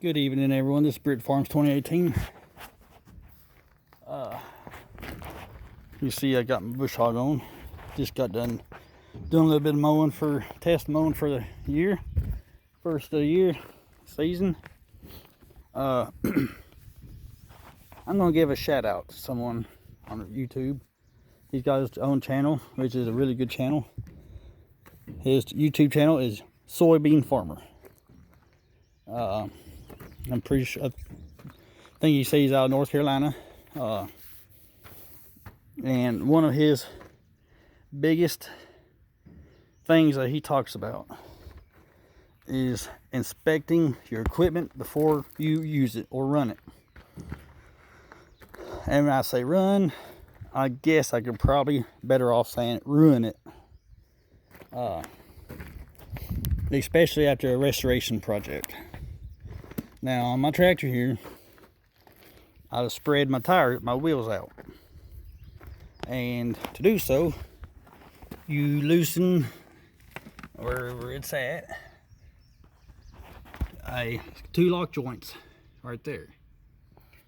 Good evening, everyone. This is Brit Farms 2018. You see, I got my bush hog on. Just got done doing a little bit of mowing for test mowing for the year, first of the year season. I'm gonna give a shout out to someone on YouTube. He's got his own channel, which is a really good channel. His YouTube channel is Soybean Farmer. I'm pretty sure, I think he says he's out of North Carolina. And one of his biggest things that he talks about is inspecting your equipment before you use it or run it. And when I say run, I guess I could probably better off saying ruin it. Especially after a restoration project. Now on my tractor here, I've spread my wheels out. And to do so, you loosen wherever it's at, two lock joints right there.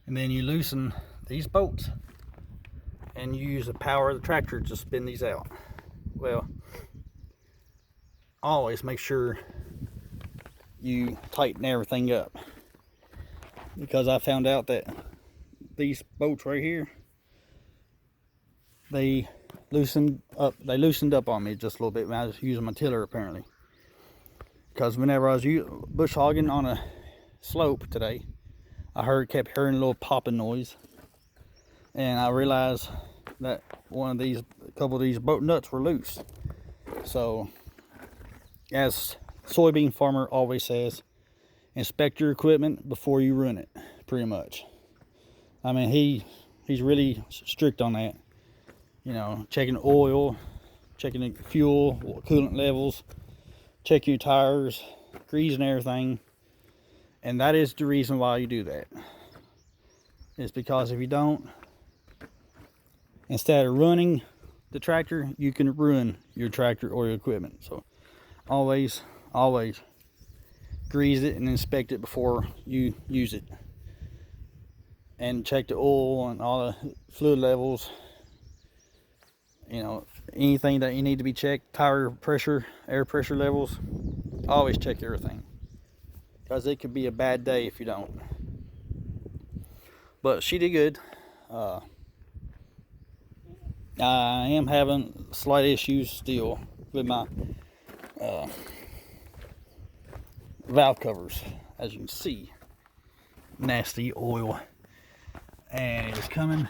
And then you loosen these bolts and you use the power of the tractor to spin these out. Well, always make sure you tighten everything up, because I found out that these bolts right here, they loosened up on me just a little bit when I was using my tiller, apparently. Because whenever I was bush hogging on a slope today, I kept hearing a little popping noise, and I realized that a couple of these bolt nuts were loose. So, as Soybean Farmer always says, inspect your equipment before you ruin it, pretty much. I mean, he's really strict on that. You know, checking oil, checking the fuel, coolant levels, check your tires, grease and everything. And that is the reason why you do that. It's because if you don't, instead of running the tractor, you can ruin your tractor or your equipment. So always grease it and inspect it before you use it. And check the oil and all the fluid levels. You know, anything that you need to be checked, tire pressure, air pressure levels, always check everything, because it could be a bad day if you don't. But she did good. I am having slight issues still with my valve covers, as you can see. Nasty oil, and it is coming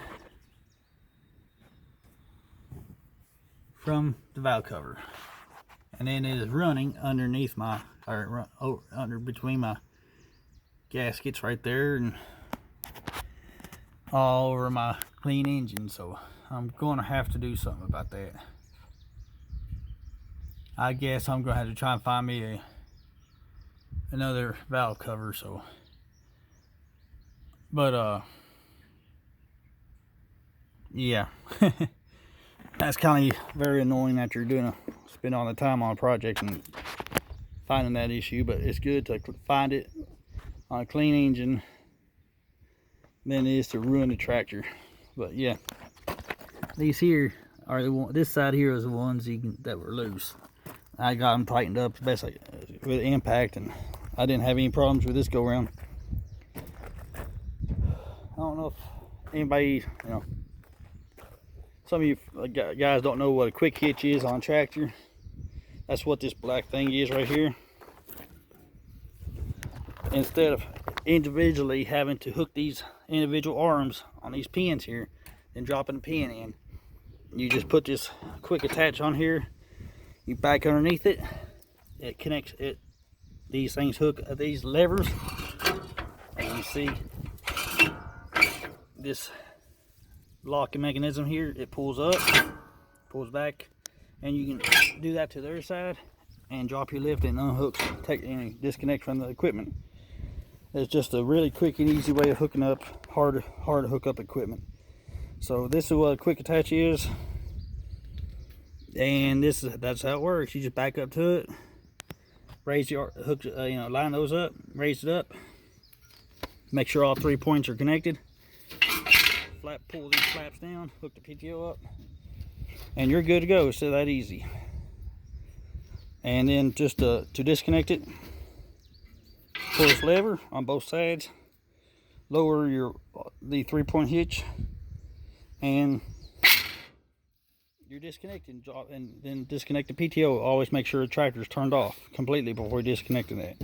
from the valve cover, and then it is running underneath between my gaskets right there, and all over my clean engine. So I'm going to have to do something about that. I guess I'm going to have to try and find me another valve cover. So, but yeah. That's kind of very annoying after you're spend all the time on a project and finding that issue. But it's good to find it on a clean engine than it is to ruin the tractor. But yeah, these here are this side here is the ones that were loose. I got them tightened up best with impact, and I didn't have any problems with this go around. I don't know if anybody, some of you guys don't know what a quick hitch is on a tractor. That's what this black thing is right here. Instead of individually having to hook these individual arms on these pins here and dropping the pin in, you just put this quick attach on here. You back underneath it. It connects it. These things hook these levers, and you see this locking mechanism here. It pulls up, pulls back, and you can do that to the other side and drop your lift and unhook, disconnect from the equipment. It's just a really quick and easy way of hooking up hard to hook up equipment. So this is what a quick attach is, and that's how it works. You just back up to it, raise your hook, line those up, raise it up, Make sure all 3 points are connected. Pull these flaps down, hook the PTO up, and you're good to go. It's that easy. And then just to disconnect it, pull this lever on both sides, lower the 3-point hitch, and you're disconnecting. And then disconnect the PTO. Always make sure the tractor's turned off completely before disconnecting that.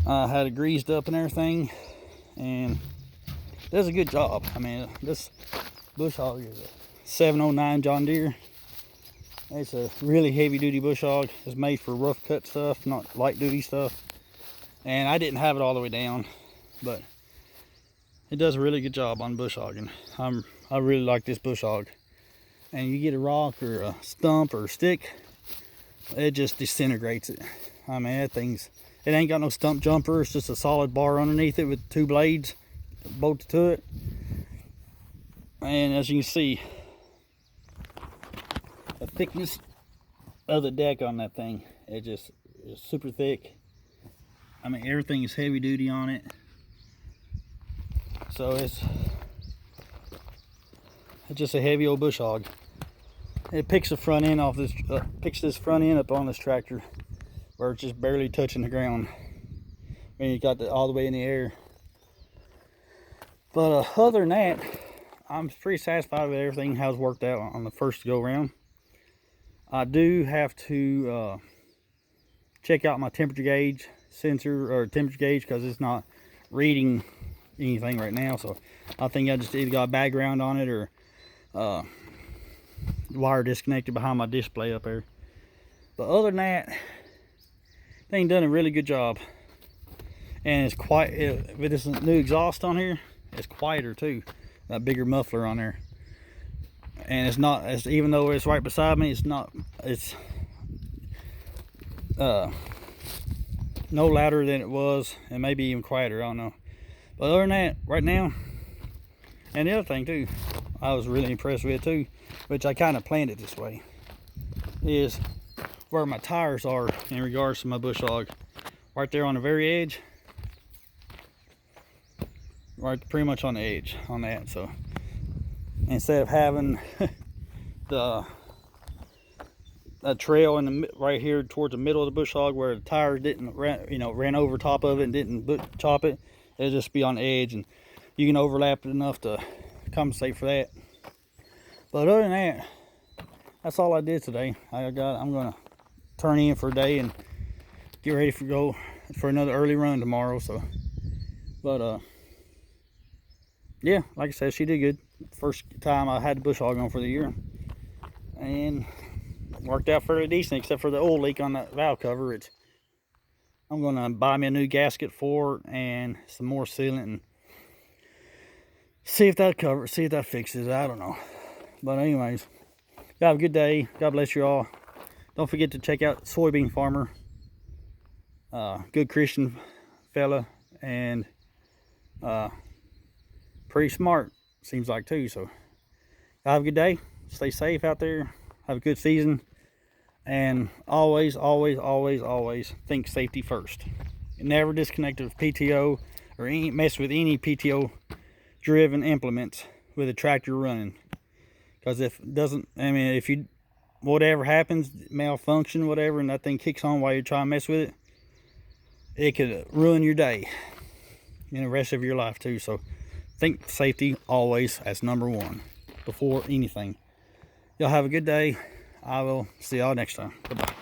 I had it greased up and everything, and does a good job. I mean, this bush hog is a 709 John Deere. It's a really heavy duty bush hog. It's made for rough cut stuff, not light duty stuff. And I didn't have it all the way down, but it does a really good job on bush hogging. I really like this bush hog. And you get a rock or a stump or a stick, it just disintegrates it. I mean, it ain't got no stump jumper. It's just a solid bar underneath it with 2 blades bolted to it. And as you can see, the thickness of the deck on that thing, it just is super thick. I mean, everything is heavy duty on it, so it's just a heavy old bush hog. It picks the front end off this, picks this front end up on this tractor where it's just barely touching the ground. I mean, you got it all the way in the air. But other than that, I'm pretty satisfied with everything, how it's worked out on the first go round. I do have to check out my temperature gauge sensor, or temperature gauge, because it's not reading anything right now. So I think I just either got a background on it, or wire disconnected behind my display up there. But other than that, thing done a really good job. And it's quiet with this new exhaust on here. It's quieter too, that bigger muffler on there. And it's not, even though it's right beside me, it's no louder than it was, and maybe even quieter, I don't know. But other than that, right now, and the other thing too, I was really impressed with too, which I kind of planned it this way, is where my tires are in regards to my bush hog. Right there on the very edge, right pretty much on the edge on that. So instead of having a trail in the right here towards the middle of the bush hog where the tires didn't ran over top of it and didn't chop it, it'll just be on the edge, and you can overlap it enough to compensate for that. But other than that, that's all I did today. I'm gonna turn in for a day and get ready for go for another early run tomorrow. So, but yeah, like I said, she did good. First time I had the bush hog on for the year, and worked out fairly decent, except for the oil leak on that valve cover. I'm gonna buy me a new gasket for it and some more sealant, and see if that fixes it. I don't know. But anyways, have a good day. God bless you all. Don't forget to check out Soybean Farmer. Good Christian fella, and pretty smart, seems like too. So have a good day. Stay safe out there. Have a good season. And always, always, always, always think safety first. Never disconnect with PTO or mess with any PTO driven implements with a tractor running. Because if you, whatever happens, malfunction, whatever, and that thing kicks on while you're trying to mess with it, it could ruin your day and the rest of your life too. So think safety always as number one before anything. Y'all have a good day. I will see y'all next time. Goodbye.